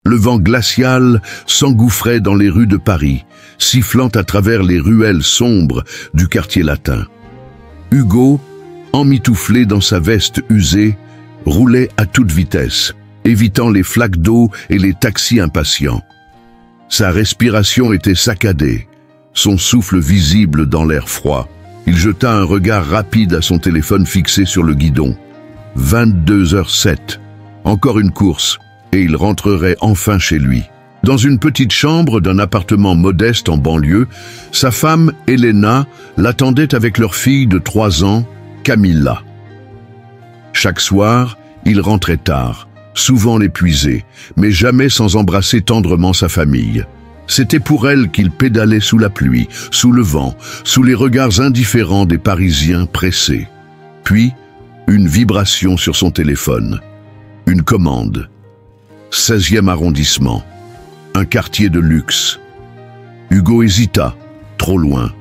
Le vent glacial s'engouffrait dans les rues de Paris, sifflant à travers les ruelles sombres du quartier latin. Hugo, emmitouflé dans sa veste usée, roulait à toute vitesse, évitant les flaques d'eau et les taxis impatients. Sa respiration était saccadée, son souffle visible dans l'air froid. Il jeta un regard rapide à son téléphone fixé sur le guidon. 22h07. Encore une course, et il rentrerait enfin chez lui. Dans une petite chambre d'un appartement modeste en banlieue, sa femme, Elena, l'attendait avec leur fille de 3 ans, Camilla. Chaque soir, il rentrait tard, souvent épuisé, mais jamais sans embrasser tendrement sa famille. C'était pour elle qu'il pédalait sous la pluie, sous le vent, sous les regards indifférents des Parisiens pressés. Puis, une vibration sur son téléphone. Une commande. 16e arrondissement. Un quartier de luxe. Hugo hésita. Trop loin.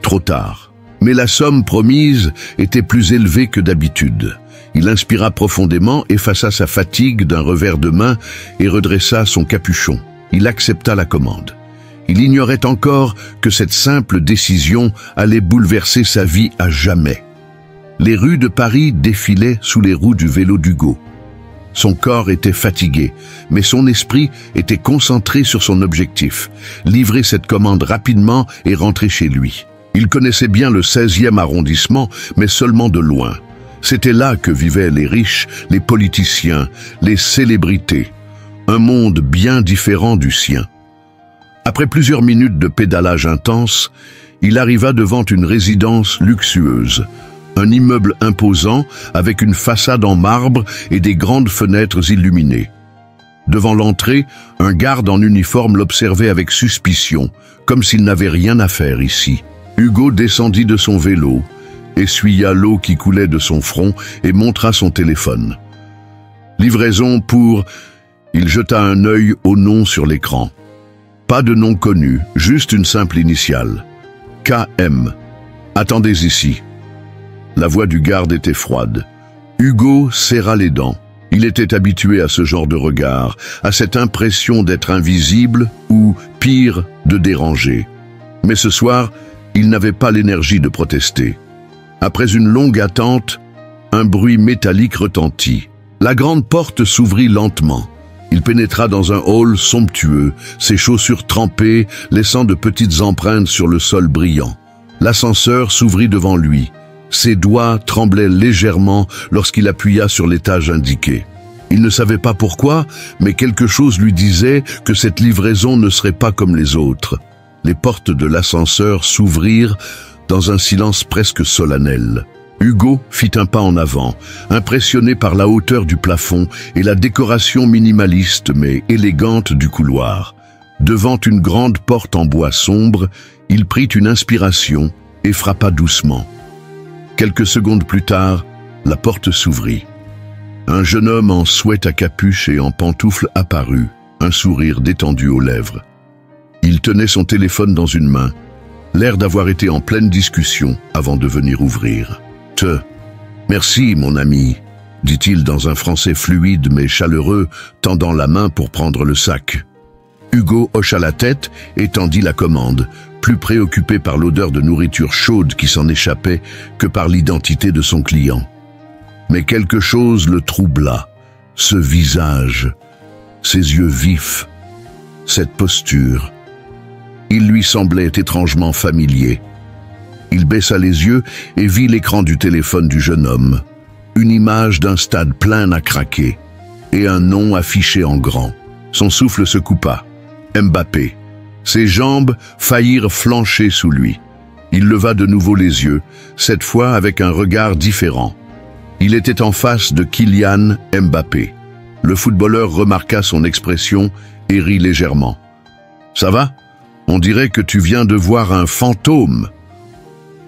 Trop tard. Mais la somme promise était plus élevée que d'habitude. Il inspira profondément, effaça sa fatigue d'un revers de main et redressa son capuchon. Il accepta la commande. Il ignorait encore que cette simple décision allait bouleverser sa vie à jamais. Les rues de Paris défilaient sous les roues du vélo d'Hugo. Son corps était fatigué, mais son esprit était concentré sur son objectif, livrer cette commande rapidement et rentrer chez lui. Il connaissait bien le 16e arrondissement, mais seulement de loin. C'était là que vivaient les riches, les politiciens, les célébrités. Un monde bien différent du sien. Après plusieurs minutes de pédalage intense, il arriva devant une résidence luxueuse. Un immeuble imposant avec une façade en marbre et des grandes fenêtres illuminées. Devant l'entrée, un garde en uniforme l'observait avec suspicion, comme s'il n'avait rien à faire ici. Hugo descendit de son vélo, essuya l'eau qui coulait de son front et montra son téléphone. Livraison pour... Il jeta un œil au nom sur l'écran. Pas de nom connu, juste une simple initiale. KM. Attendez ici. La voix du garde était froide. Hugo serra les dents. Il était habitué à ce genre de regard, à cette impression d'être invisible ou, pire, de déranger. Mais ce soir, il n'avait pas l'énergie de protester. Après une longue attente, un bruit métallique retentit. La grande porte s'ouvrit lentement. Il pénétra dans un hall somptueux, ses chaussures trempées, laissant de petites empreintes sur le sol brillant. L'ascenseur s'ouvrit devant lui. Ses doigts tremblaient légèrement lorsqu'il appuya sur l'étage indiqué. Il ne savait pas pourquoi, mais quelque chose lui disait que cette livraison ne serait pas comme les autres. Les portes de l'ascenseur s'ouvrirent dans un silence presque solennel. Hugo fit un pas en avant, impressionné par la hauteur du plafond et la décoration minimaliste mais élégante du couloir. Devant une grande porte en bois sombre, il prit une inspiration et frappa doucement. Quelques secondes plus tard, la porte s'ouvrit. Un jeune homme en sweat à capuche et en pantoufles apparut, un sourire détendu aux lèvres. Il tenait son téléphone dans une main, l'air d'avoir été en pleine discussion avant de venir ouvrir. « Merci, mon ami », dit-il dans un français fluide mais chaleureux, tendant la main pour prendre le sac. Hugo hocha la tête et tendit la commande, plus préoccupé par l'odeur de nourriture chaude qui s'en échappait que par l'identité de son client. Mais quelque chose le troubla, ce visage, ses yeux vifs, cette posture. Il lui semblait étrangement familier. Il baissa les yeux et vit l'écran du téléphone du jeune homme, une image d'un stade plein à craquer, et un nom affiché en grand. Son souffle se coupa. Mbappé. Ses jambes faillirent flancher sous lui. Il leva de nouveau les yeux, cette fois avec un regard différent. Il était en face de Kylian Mbappé. Le footballeur remarqua son expression et rit légèrement. « Ça va ? On dirait que tu viens de voir un fantôme. »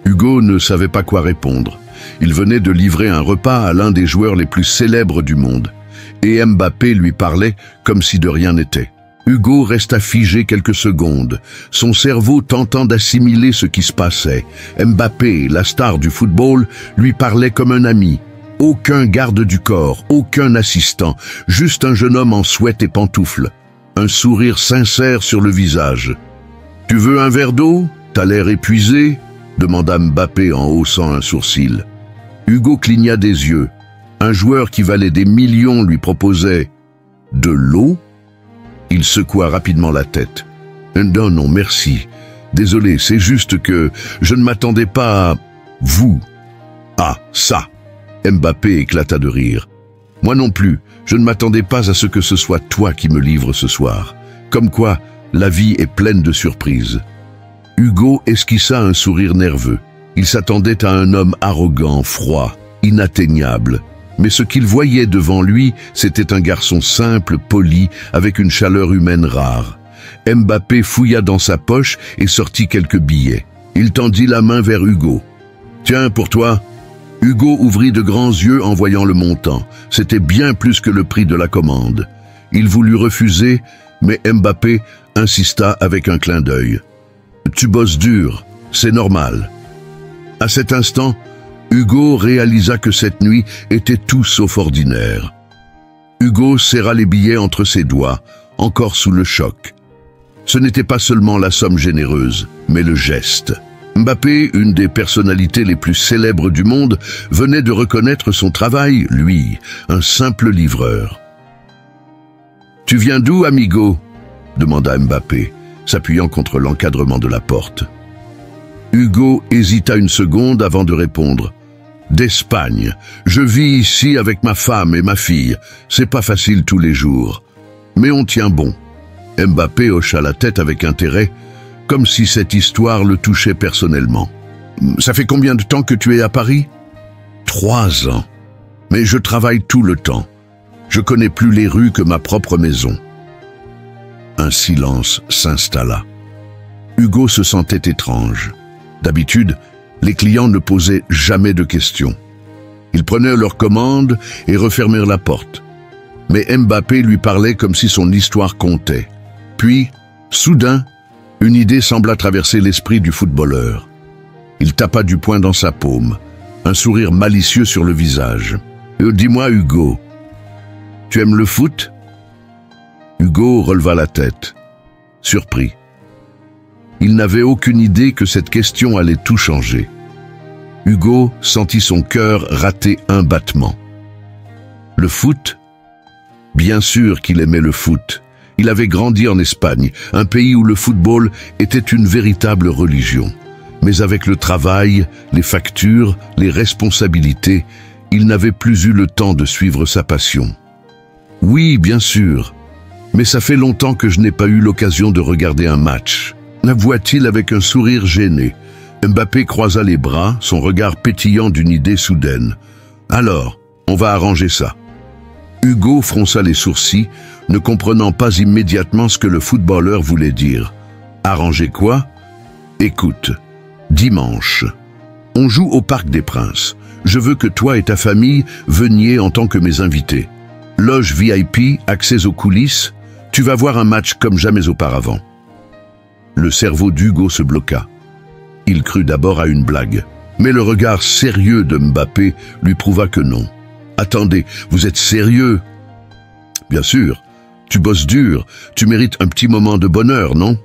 Hugo ne savait pas quoi répondre. Il venait de livrer un repas à l'un des joueurs les plus célèbres du monde. Et Mbappé lui parlait comme si de rien n'était. Hugo resta figé quelques secondes, son cerveau tentant d'assimiler ce qui se passait. Mbappé, la star du football, lui parlait comme un ami. Aucun garde du corps, aucun assistant, juste un jeune homme en sweat et pantoufles. un sourire sincère sur le visage. « Tu veux un verre d'eau? T'as l'air épuisé ?» demanda Mbappé en haussant un sourcil. Hugo cligna des yeux. Un joueur qui valait des millions lui proposait « de l'eau ?» Il secoua rapidement la tête. « Non, non, merci. Désolé, c'est juste que je ne m'attendais pas à vous. »« Ah, ça !» Mbappé éclata de rire. « Moi non plus, je ne m'attendais pas à ce que ce soit toi qui me livres ce soir. Comme quoi, la vie est pleine de surprises. » Hugo esquissa un sourire nerveux. Il s'attendait à un homme arrogant, froid, inatteignable. Mais ce qu'il voyait devant lui, c'était un garçon simple, poli, avec une chaleur humaine rare. Mbappé fouilla dans sa poche et sortit quelques billets. Il tendit la main vers Hugo. « Tiens, pour toi !» Hugo ouvrit de grands yeux en voyant le montant. C'était bien plus que le prix de la commande. Il voulut refuser, mais Mbappé insista avec un clin d'œil. « Tu bosses dur, c'est normal. » À cet instant, Hugo réalisa que cette nuit était tout sauf ordinaire. Hugo serra les billets entre ses doigts, encore sous le choc. Ce n'était pas seulement la somme généreuse, mais le geste. Mbappé, une des personnalités les plus célèbres du monde, venait de reconnaître son travail, lui, un simple livreur. « Tu viens d'où, amigo ?» demanda Mbappé, s'appuyant contre l'encadrement de la porte. Hugo hésita une seconde avant de répondre. « D'Espagne. Je vis ici avec ma femme et ma fille. C'est pas facile tous les jours. Mais on tient bon. » Mbappé hocha la tête avec intérêt, comme si cette histoire le touchait personnellement. « Ça fait combien de temps que tu es à Paris ?»« 3 ans. Mais je travaille tout le temps. Je connais plus les rues que ma propre maison. » Un silence s'installa. Hugo se sentait étrange. D'habitude, les clients ne posaient jamais de questions. Ils prenaient leur commande et refermèrent la porte. Mais Mbappé lui parlait comme si son histoire comptait. Puis, soudain, une idée sembla traverser l'esprit du footballeur. Il tapa du poing dans sa paume, un sourire malicieux sur le visage. « Dis-moi, Hugo, tu aimes le foot ?» Hugo releva la tête, surpris. Il n'avait aucune idée que cette question allait tout changer. Hugo sentit son cœur rater un battement. Le foot? Bien sûr qu'il aimait le foot. Il avait grandi en Espagne, un pays où le football était une véritable religion. Mais avec le travail, les factures, les responsabilités, il n'avait plus eu le temps de suivre sa passion. Oui, bien sûr, mais ça fait longtemps que je n'ai pas eu l'occasion de regarder un match. Avoua-t-il avec un sourire gêné. Mbappé croisa les bras, son regard pétillant d'une idée soudaine. « Alors, on va arranger ça. » Hugo fronça les sourcils, ne comprenant pas immédiatement ce que le footballeur voulait dire. « Arranger quoi ?»« Écoute, dimanche, on joue au Parc des Princes. Je veux que toi et ta famille veniez en tant que mes invités. Loge VIP, accès aux coulisses, tu vas voir un match comme jamais auparavant. » Le cerveau d'Hugo se bloqua. Il crut d'abord à une blague, mais le regard sérieux de Mbappé lui prouva que non. « Attendez, vous êtes sérieux ?»« Bien sûr, tu bosses dur, tu mérites un petit moment de bonheur, non ?»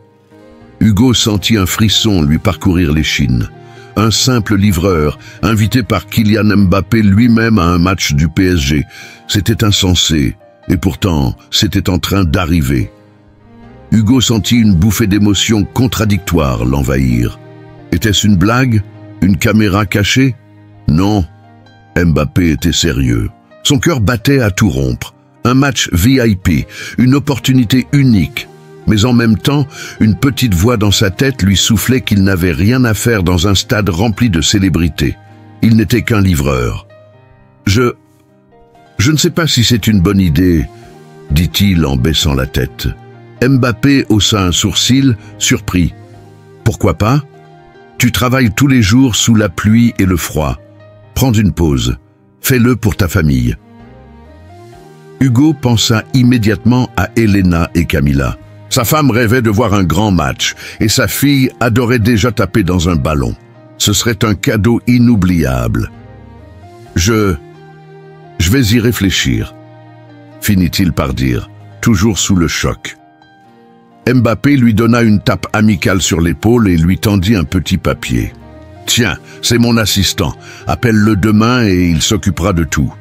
Hugo sentit un frisson lui parcourir l'échine. Un simple livreur, invité par Kylian Mbappé lui-même à un match du PSG. C'était insensé, et pourtant, c'était en train d'arriver. Hugo sentit une bouffée d'émotions contradictoires l'envahir. Était-ce une blague? Une caméra cachée? Non, Mbappé était sérieux. Son cœur battait à tout rompre. Un match VIP, une opportunité unique. Mais en même temps, une petite voix dans sa tête lui soufflait qu'il n'avait rien à faire dans un stade rempli de célébrités. Il n'était qu'un livreur. « Je ne sais pas si c'est une bonne idée, » dit-il en baissant la tête. Mbappé haussa un sourcil, surpris. « Pourquoi pas? Tu travailles tous les jours sous la pluie et le froid. Prends une pause. Fais-le pour ta famille. » Hugo pensa immédiatement à Elena et Camilla. Sa femme rêvait de voir un grand match et sa fille adorait déjà taper dans un ballon. Ce serait un cadeau inoubliable. « Je vais y réfléchir, » finit-il par dire, toujours sous le choc. Mbappé lui donna une tape amicale sur l'épaule et lui tendit un petit papier. « Tiens, c'est mon assistant. Appelle-le demain et il s'occupera de tout. »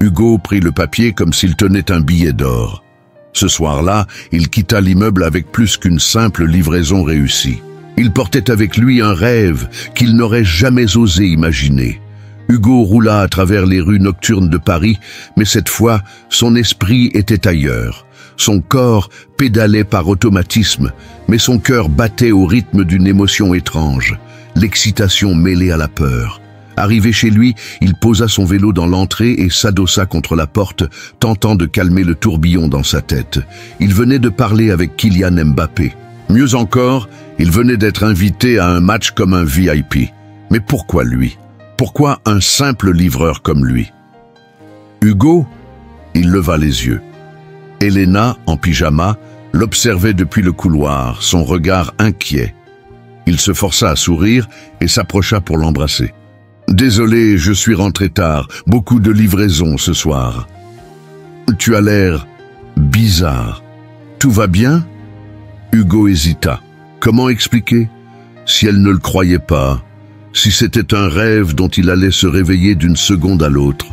Hugo prit le papier comme s'il tenait un billet d'or. Ce soir-là, il quitta l'immeuble avec plus qu'une simple livraison réussie. Il portait avec lui un rêve qu'il n'aurait jamais osé imaginer. Hugo roula à travers les rues nocturnes de Paris, mais cette fois, son esprit était ailleurs. Son corps pédalait par automatisme, mais son cœur battait au rythme d'une émotion étrange, l'excitation mêlée à la peur. Arrivé chez lui, il posa son vélo dans l'entrée et s'adossa contre la porte, tentant de calmer le tourbillon dans sa tête. Il venait de parler avec Kylian Mbappé. Mieux encore, il venait d'être invité à un match comme un VIP. Mais pourquoi lui? Pourquoi un simple livreur comme lui? Hugo? Il leva les yeux. Elena, en pyjama, l'observait depuis le couloir, son regard inquiet. Il se força à sourire et s'approcha pour l'embrasser. « Désolé, je suis rentré tard. Beaucoup de livraisons ce soir. »« Tu as l'air bizarre. Tout va bien ?» Hugo hésita. Comment expliquer? Si elle ne le croyait pas, si c'était un rêve dont il allait se réveiller d'une seconde à l'autre.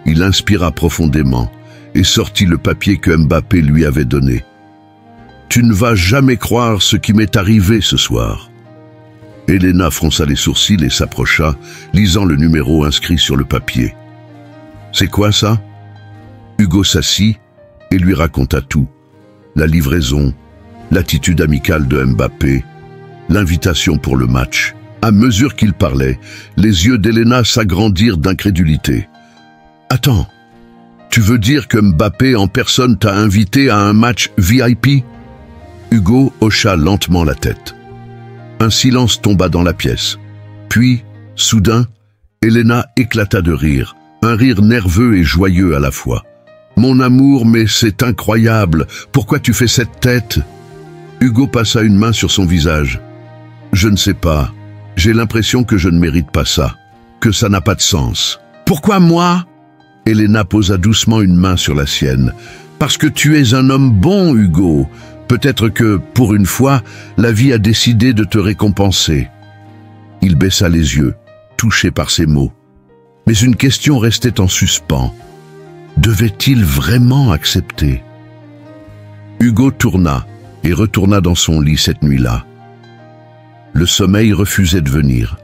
Il inspira profondément et sortit le papier que Mbappé lui avait donné. « Tu ne vas jamais croire ce qui m'est arrivé ce soir. » Elena fronça les sourcils et s'approcha, lisant le numéro inscrit sur le papier. « C'est quoi ça ?» Hugo s'assit et lui raconta tout. La livraison, l'attitude amicale de Mbappé, l'invitation pour le match. À mesure qu'il parlait, les yeux d'Elena s'agrandirent d'incrédulité. « Attends, tu veux dire que Mbappé en personne t'a invité à un match VIP ?» Hugo hocha lentement la tête. Un silence tomba dans la pièce. Puis, soudain, Elena éclata de rire, un rire nerveux et joyeux à la fois. « Mon amour, mais c'est incroyable, pourquoi tu fais cette tête ?» Hugo passa une main sur son visage. « Je ne sais pas, j'ai l'impression que je ne mérite pas ça, que ça n'a pas de sens. »« Pourquoi moi ?» Elena posa doucement une main sur la sienne. « Parce que tu es un homme bon, Hugo. Peut-être que, pour une fois, la vie a décidé de te récompenser. » Il baissa les yeux, touché par ces mots. Mais une question restait en suspens. Devait-il vraiment accepter? Hugo tourna et retourna dans son lit cette nuit-là. Le sommeil refusait de venir.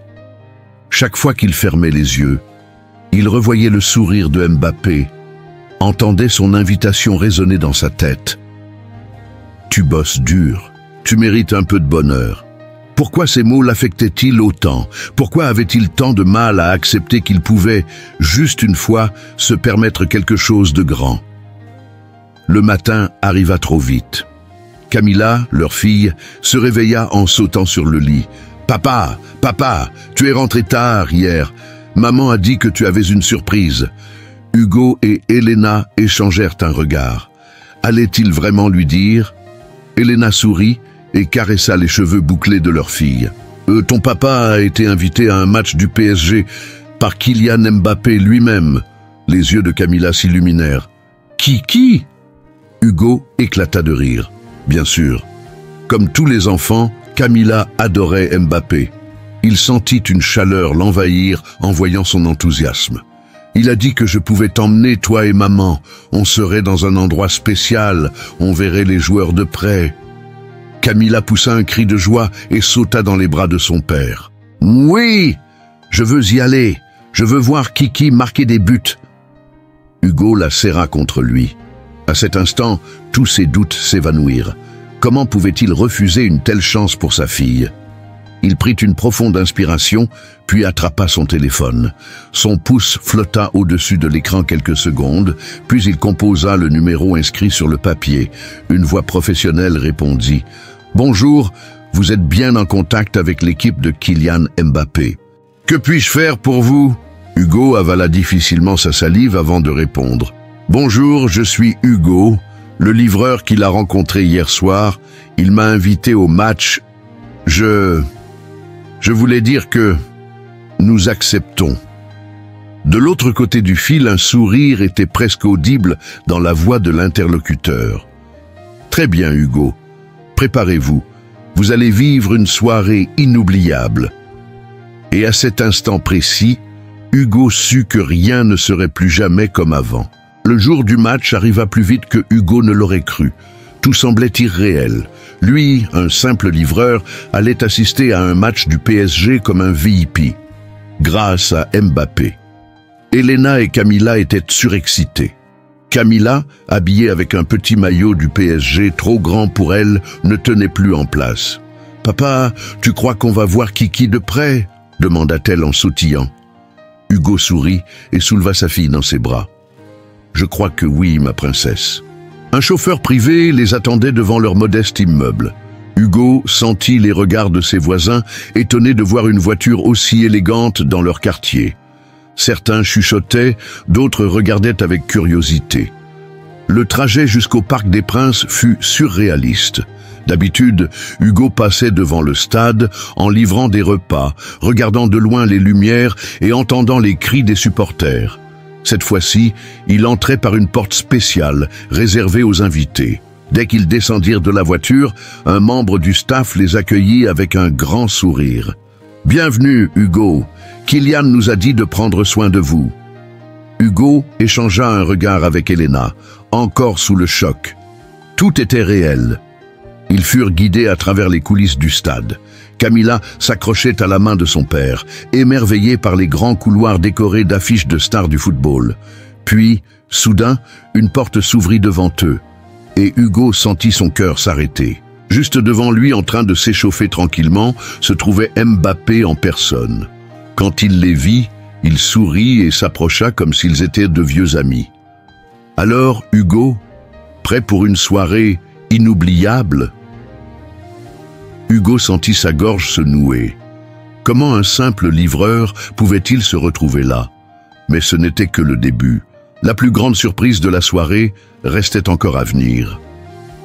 Chaque fois qu'il fermait les yeux, il revoyait le sourire de Mbappé, entendait son invitation résonner dans sa tête. « Tu bosses dur, tu mérites un peu de bonheur. » Pourquoi ces mots l'affectaient-ils autant? Pourquoi avait-il tant de mal à accepter qu'il pouvait, juste une fois, se permettre quelque chose de grand? Le matin arriva trop vite. Camilla, leur fille, se réveilla en sautant sur le lit. « Papa, papa, tu es rentré tard hier. Maman a dit que tu avais une surprise. » Hugo et Elena échangèrent un regard. Allait-il vraiment lui dire? Elena sourit et caressa les cheveux bouclés de leur fille. « Ton papa a été invité à un match du PSG par Kylian Mbappé lui-même. » Les yeux de Camilla s'illuminèrent. « Qui ?» Hugo éclata de rire. Bien sûr. Comme tous les enfants, Camilla adorait Mbappé. Il sentit une chaleur l'envahir en voyant son enthousiasme. « Il a dit que je pouvais t'emmener, toi et maman. On serait dans un endroit spécial, on verrait les joueurs de près. » Camilla poussa un cri de joie et sauta dans les bras de son père. « Oui, je veux y aller. Je veux voir Kiki marquer des buts. » Hugo la serra contre lui. À cet instant, tous ses doutes s'évanouirent. Comment pouvait-il refuser une telle chance pour sa fille? Il prit une profonde inspiration, puis attrapa son téléphone. Son pouce flotta au-dessus de l'écran quelques secondes, puis il composa le numéro inscrit sur le papier. Une voix professionnelle répondit. « Bonjour, vous êtes bien en contact avec l'équipe de Kylian Mbappé. Que puis-je faire pour vous ?» Hugo avala difficilement sa salive avant de répondre. « Bonjour, je suis Hugo, le livreur qu'il a rencontré hier soir. Il m'a invité au match. Je voulais dire que nous acceptons. » De l'autre côté du fil, un sourire était presque audible dans la voix de l'interlocuteur. « Très bien, Hugo. Préparez-vous. Vous allez vivre une soirée inoubliable. » Et à cet instant précis, Hugo sut que rien ne serait plus jamais comme avant. Le jour du match arriva plus vite que Hugo ne l'aurait cru. Tout semblait irréel. Lui, un simple livreur, allait assister à un match du PSG comme un VIP, grâce à Mbappé. Elena et Camilla étaient surexcitées. Camilla, habillée avec un petit maillot du PSG trop grand pour elle, ne tenait plus en place. « Papa, tu crois qu'on va voir Kiki de près ?» demanda-t-elle en sautillant. Hugo sourit et souleva sa fille dans ses bras. « Je crois que oui, ma princesse. » Un chauffeur privé les attendait devant leur modeste immeuble. Hugo sentit les regards de ses voisins, étonnés de voir une voiture aussi élégante dans leur quartier. Certains chuchotaient, d'autres regardaient avec curiosité. Le trajet jusqu'au Parc des Princes fut surréaliste. D'habitude, Hugo passait devant le stade en livrant des repas, regardant de loin les lumières et entendant les cris des supporters. Cette fois-ci, il entrait par une porte spéciale, réservée aux invités. Dès qu'ils descendirent de la voiture, un membre du staff les accueillit avec un grand sourire. « Bienvenue, Hugo. Kylian nous a dit de prendre soin de vous. » Hugo échangea un regard avec Elena, encore sous le choc. Tout était réel. Ils furent guidés à travers les coulisses du stade. Camilla s'accrochait à la main de son père, émerveillée par les grands couloirs décorés d'affiches de stars du football. Puis, soudain, une porte s'ouvrit devant eux, et Hugo sentit son cœur s'arrêter. Juste devant lui, en train de s'échauffer tranquillement, se trouvait Mbappé en personne. Quand il les vit, il sourit et s'approcha comme s'ils étaient de vieux amis. Alors, Hugo, prêt pour une soirée inoubliable? Hugo sentit sa gorge se nouer. Comment un simple livreur pouvait-il se retrouver là? Mais ce n'était que le début. La plus grande surprise de la soirée restait encore à venir.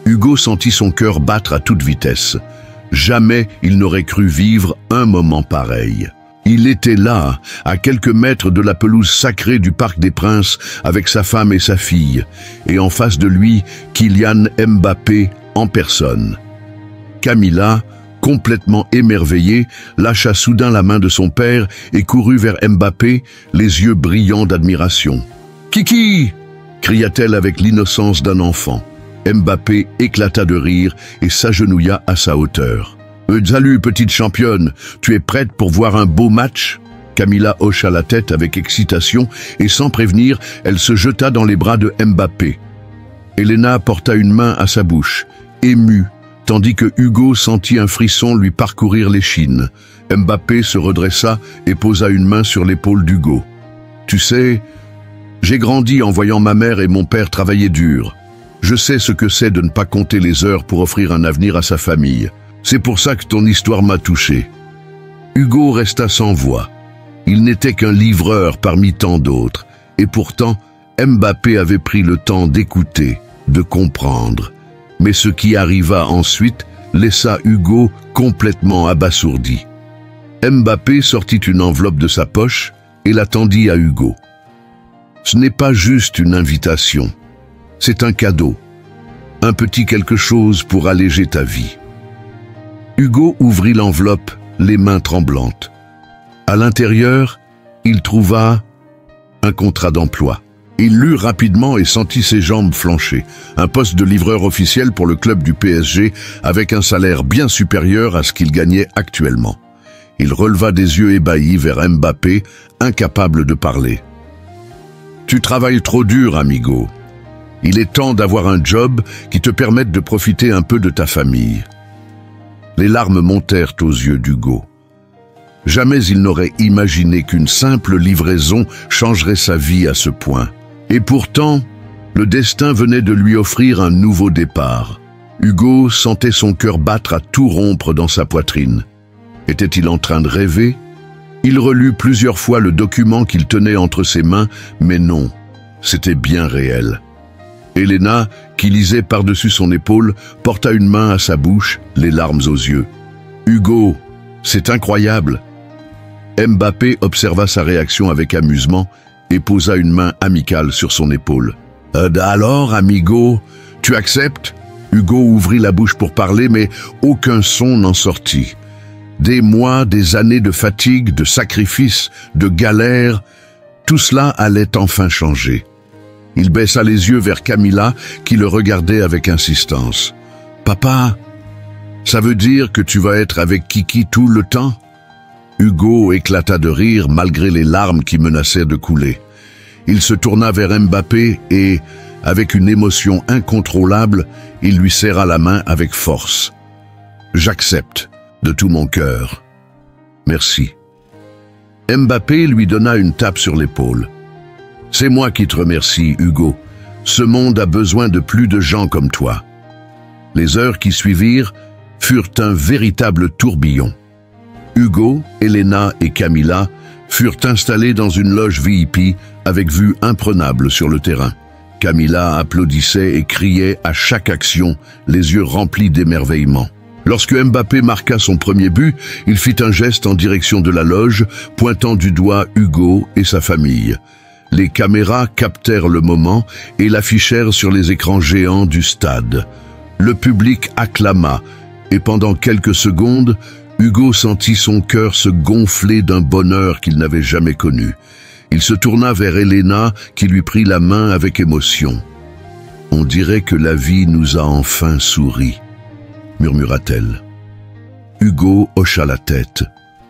Hugo sentit son cœur battre à toute vitesse. Jamais il n'aurait cru vivre un moment pareil. Il était là, à quelques mètres de la pelouse sacrée du Parc des Princes, avec sa femme et sa fille, et en face de lui, Kylian Mbappé en personne. Camilla, complètement émerveillée, lâcha soudain la main de son père et courut vers Mbappé, les yeux brillants d'admiration. « Kiki !» cria-t-elle avec l'innocence d'un enfant. Mbappé éclata de rire et s'agenouilla à sa hauteur. « Salut, petite championne, tu es prête pour voir un beau match ?» Camilla hocha la tête avec excitation et sans prévenir, elle se jeta dans les bras de Mbappé. Elena porta une main à sa bouche, émue, tandis que Hugo sentit un frisson lui parcourir l'échine. Mbappé se redressa et posa une main sur l'épaule d'Hugo. « Tu sais, j'ai grandi en voyant ma mère et mon père travailler dur. Je sais ce que c'est de ne pas compter les heures pour offrir un avenir à sa famille. C'est pour ça que ton histoire m'a touché. » Hugo resta sans voix. Il n'était qu'un livreur parmi tant d'autres, et pourtant, Mbappé avait pris le temps d'écouter, de comprendre. Mais ce qui arriva ensuite laissa Hugo complètement abasourdi. Mbappé sortit une enveloppe de sa poche et la tendit à Hugo. « Ce n'est pas juste une invitation, c'est un cadeau, un petit quelque chose pour alléger ta vie. » Hugo ouvrit l'enveloppe, les mains tremblantes. À l'intérieur, il trouva un contrat d'emploi. Il lut rapidement et sentit ses jambes flancher. Un poste de livreur officiel pour le club du PSG avec un salaire bien supérieur à ce qu'il gagnait actuellement. Il releva des yeux ébahis vers Mbappé, incapable de parler. « Tu travailles trop dur, amigo. Il est temps d'avoir un job qui te permette de profiter un peu de ta famille. » Les larmes montèrent aux yeux d'Hugo. Jamais il n'aurait imaginé qu'une simple livraison changerait sa vie à ce point. Et pourtant, le destin venait de lui offrir un nouveau départ. Hugo sentait son cœur battre à tout rompre dans sa poitrine. Était-il en train de rêver? Il relut plusieurs fois le document qu'il tenait entre ses mains, mais non, c'était bien réel. Elena, qui lisait par-dessus son épaule, porta une main à sa bouche, les larmes aux yeux. « Hugo, c'est incroyable !» Mbappé observa sa réaction avec amusement et posa une main amicale sur son épaule. « Alors, amigo, tu acceptes ?» Hugo ouvrit la bouche pour parler, mais aucun son n'en sortit. Des mois, des années de fatigue, de sacrifices, de galères, tout cela allait enfin changer. Il baissa les yeux vers Camilla, qui le regardait avec insistance. « Papa, ça veut dire que tu vas être avec Kiki tout le temps ?» Hugo éclata de rire malgré les larmes qui menaçaient de couler. Il se tourna vers Mbappé et, avec une émotion incontrôlable, il lui serra la main avec force. « J'accepte, de tout mon cœur. Merci. » Mbappé lui donna une tape sur l'épaule. « C'est moi qui te remercie, Hugo. Ce monde a besoin de plus de gens comme toi. » Les heures qui suivirent furent un véritable tourbillon. Hugo, Elena et Camilla furent installés dans une loge VIP avec vue imprenable sur le terrain. Camilla applaudissait et criait à chaque action, les yeux remplis d'émerveillement. Lorsque Mbappé marqua son premier but, il fit un geste en direction de la loge, pointant du doigt Hugo et sa famille. Les caméras captèrent le moment et l'affichèrent sur les écrans géants du stade. Le public acclama, et pendant quelques secondes, Hugo sentit son cœur se gonfler d'un bonheur qu'il n'avait jamais connu. Il se tourna vers Elena, qui lui prit la main avec émotion. « On dirait que la vie nous a enfin souri », murmura-t-elle. Hugo hocha la tête.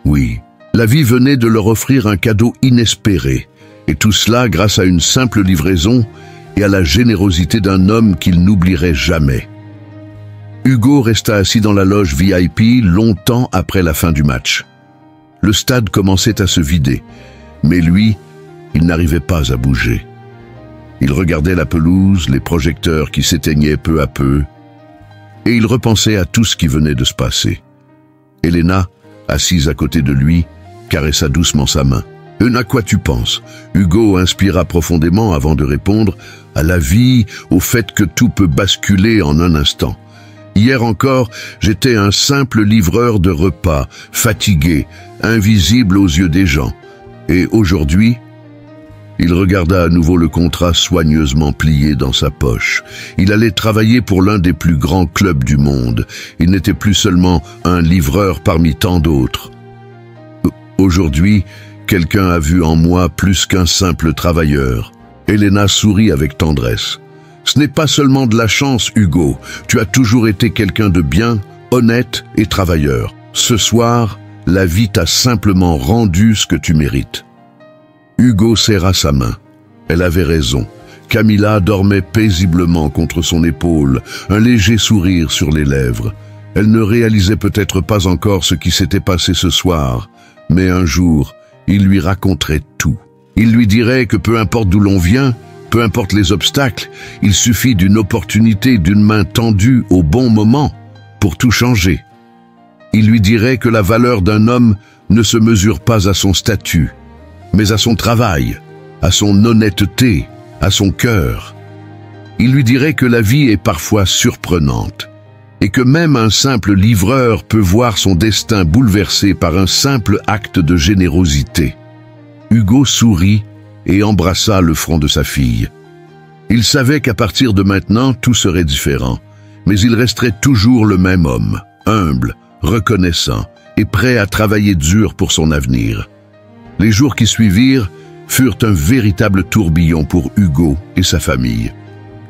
Oui, la vie venait de leur offrir un cadeau inespéré, et tout cela grâce à une simple livraison et à la générosité d'un homme qu'il n'oublierait jamais. Hugo resta assis dans la loge VIP longtemps après la fin du match. Le stade commençait à se vider, mais lui, il n'arrivait pas à bouger. Il regardait la pelouse, les projecteurs qui s'éteignaient peu à peu, et il repensait à tout ce qui venait de se passer. Elena, assise à côté de lui, caressa doucement sa main. « À quoi tu penses ?» Hugo inspira profondément avant de répondre, « À la vie, au fait que tout peut basculer en un instant. Hier encore, j'étais un simple livreur de repas, fatigué, invisible aux yeux des gens. Et aujourd'hui, il regarda à nouveau le contrat soigneusement plié dans sa poche. Il allait travailler pour l'un des plus grands clubs du monde. Il n'était plus seulement un livreur parmi tant d'autres. Aujourd'hui, quelqu'un a vu en moi plus qu'un simple travailleur. Elena sourit avec tendresse. Ce n'est pas seulement de la chance, Hugo. Tu as toujours été quelqu'un de bien, honnête et travailleur. Ce soir, la vie t'a simplement rendu ce que tu mérites. Hugo serra sa main. Elle avait raison. Camilla dormait paisiblement contre son épaule, un léger sourire sur les lèvres. Elle ne réalisait peut-être pas encore ce qui s'était passé ce soir, mais un jour, il lui raconterait tout. Il lui dirait que peu importe d'où l'on vient, peu importe les obstacles, il suffit d'une opportunité, d'une main tendue au bon moment pour tout changer. Il lui dirait que la valeur d'un homme ne se mesure pas à son statut, mais à son travail, à son honnêteté, à son cœur. Il lui dirait que la vie est parfois surprenante et que même un simple livreur peut voir son destin bouleversé par un simple acte de générosité. Hugo sourit et embrassa le front de sa fille. Il savait qu'à partir de maintenant, tout serait différent, mais il resterait toujours le même homme, humble, reconnaissant et prêt à travailler dur pour son avenir. Les jours qui suivirent furent un véritable tourbillon pour Hugo et sa famille.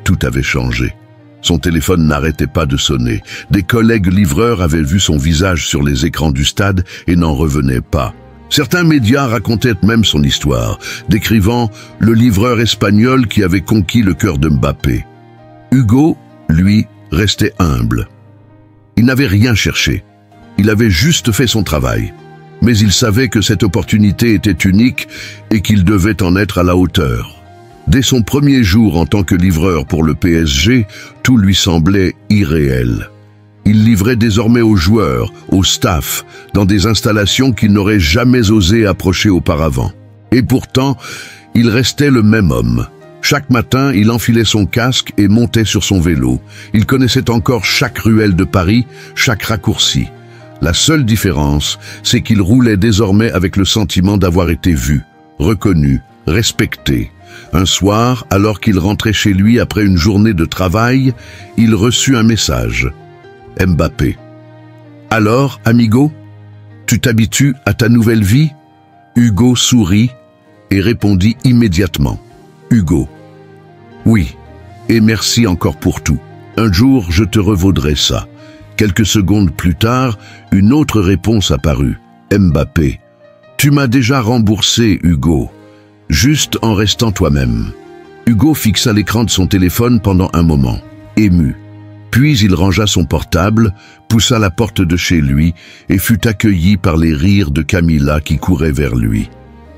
Tout avait changé. Son téléphone n'arrêtait pas de sonner. Des collègues livreurs avaient vu son visage sur les écrans du stade et n'en revenaient pas. Certains médias racontaient même son histoire, décrivant le livreur espagnol qui avait conquis le cœur de Mbappé. Hugo, lui, restait humble. Il n'avait rien cherché. Il avait juste fait son travail. Mais il savait que cette opportunité était unique et qu'il devait en être à la hauteur. Dès son premier jour en tant que livreur pour le PSG, tout lui semblait irréel. Il livrait désormais aux joueurs, au staff, dans des installations qu'il n'aurait jamais osé approcher auparavant. Et pourtant, il restait le même homme. Chaque matin, il enfilait son casque et montait sur son vélo. Il connaissait encore chaque ruelle de Paris, chaque raccourci. La seule différence, c'est qu'il roulait désormais avec le sentiment d'avoir été vu, reconnu, respecté. Un soir, alors qu'il rentrait chez lui après une journée de travail, il reçut un message. Mbappé. « Alors, amigo, tu t'habitues à ta nouvelle vie ?» Hugo sourit et répondit immédiatement. Hugo. « Oui, et merci encore pour tout. Un jour, je te revaudrai ça. » Quelques secondes plus tard, une autre réponse apparut. Mbappé. « Tu m'as déjà remboursé, Hugo. Juste en restant toi-même. » Hugo fixa l'écran de son téléphone pendant un moment, ému. Puis il rangea son portable, poussa la porte de chez lui et fut accueilli par les rires de Camilla qui courait vers lui.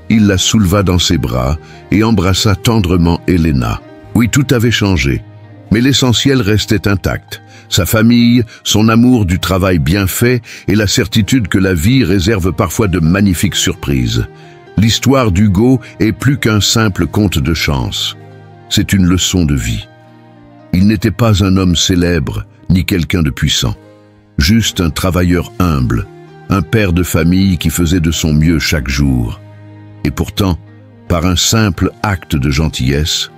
Il la souleva dans ses bras et embrassa tendrement Elena. Oui, tout avait changé, mais l'essentiel restait intact. Sa famille, son amour du travail bien fait et la certitude que la vie réserve parfois de magnifiques surprises. L'histoire d'Hugo est plus qu'un simple conte de chance. C'est une leçon de vie. Il n'était pas un homme célèbre, ni quelqu'un de puissant. Juste un travailleur humble, un père de famille qui faisait de son mieux chaque jour. Et pourtant, par un simple acte de gentillesse,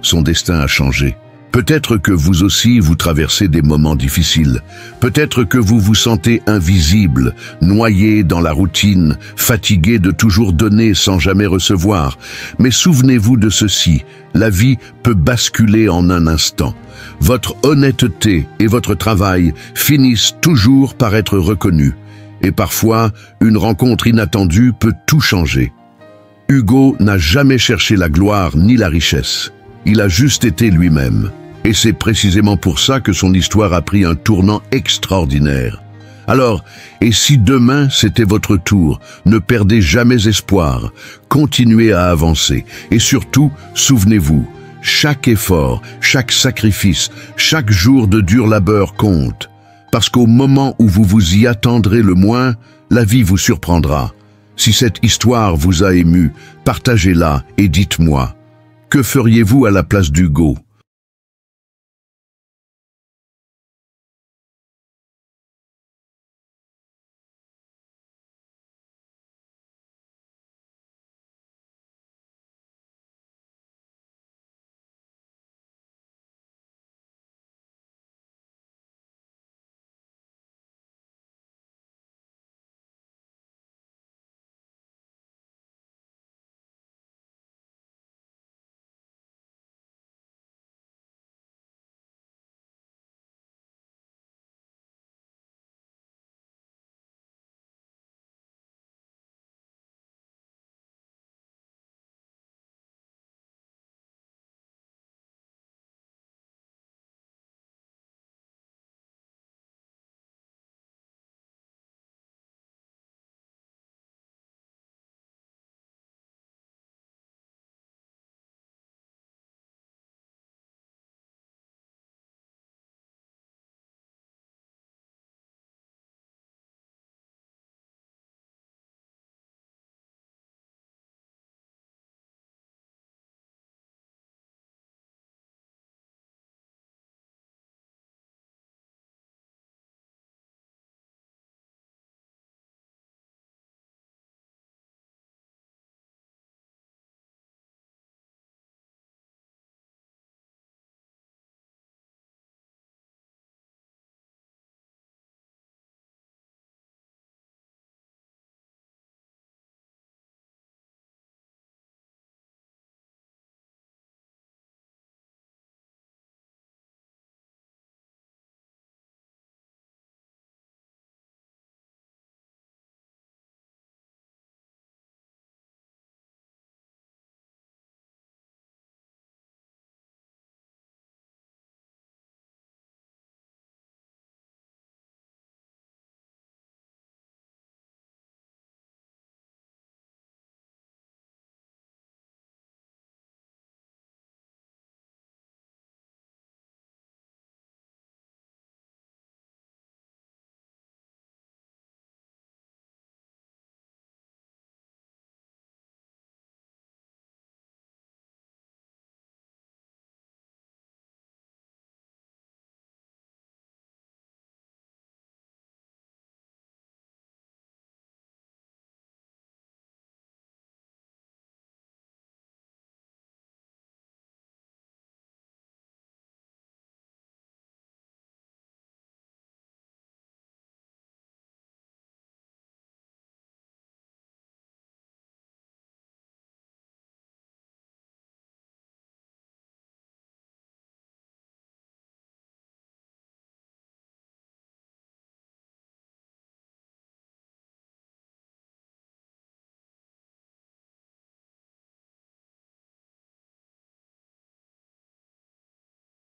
son destin a changé. Peut-être que vous aussi vous traversez des moments difficiles. Peut-être que vous vous sentez invisible, noyé dans la routine, fatigué de toujours donner sans jamais recevoir. Mais souvenez-vous de ceci, la vie peut basculer en un instant. Votre honnêteté et votre travail finissent toujours par être reconnus. Et parfois, une rencontre inattendue peut tout changer. Hugo n'a jamais cherché la gloire ni la richesse. Il a juste été lui-même. Et c'est précisément pour ça que son histoire a pris un tournant extraordinaire. Alors, et si demain c'était votre tour, ne perdez jamais espoir, continuez à avancer. Et surtout, souvenez-vous, chaque effort, chaque sacrifice, chaque jour de dur labeur compte. Parce qu'au moment où vous vous y attendrez le moins, la vie vous surprendra. Si cette histoire vous a ému, partagez-la et dites-moi, que feriez-vous à la place d'Hugo ?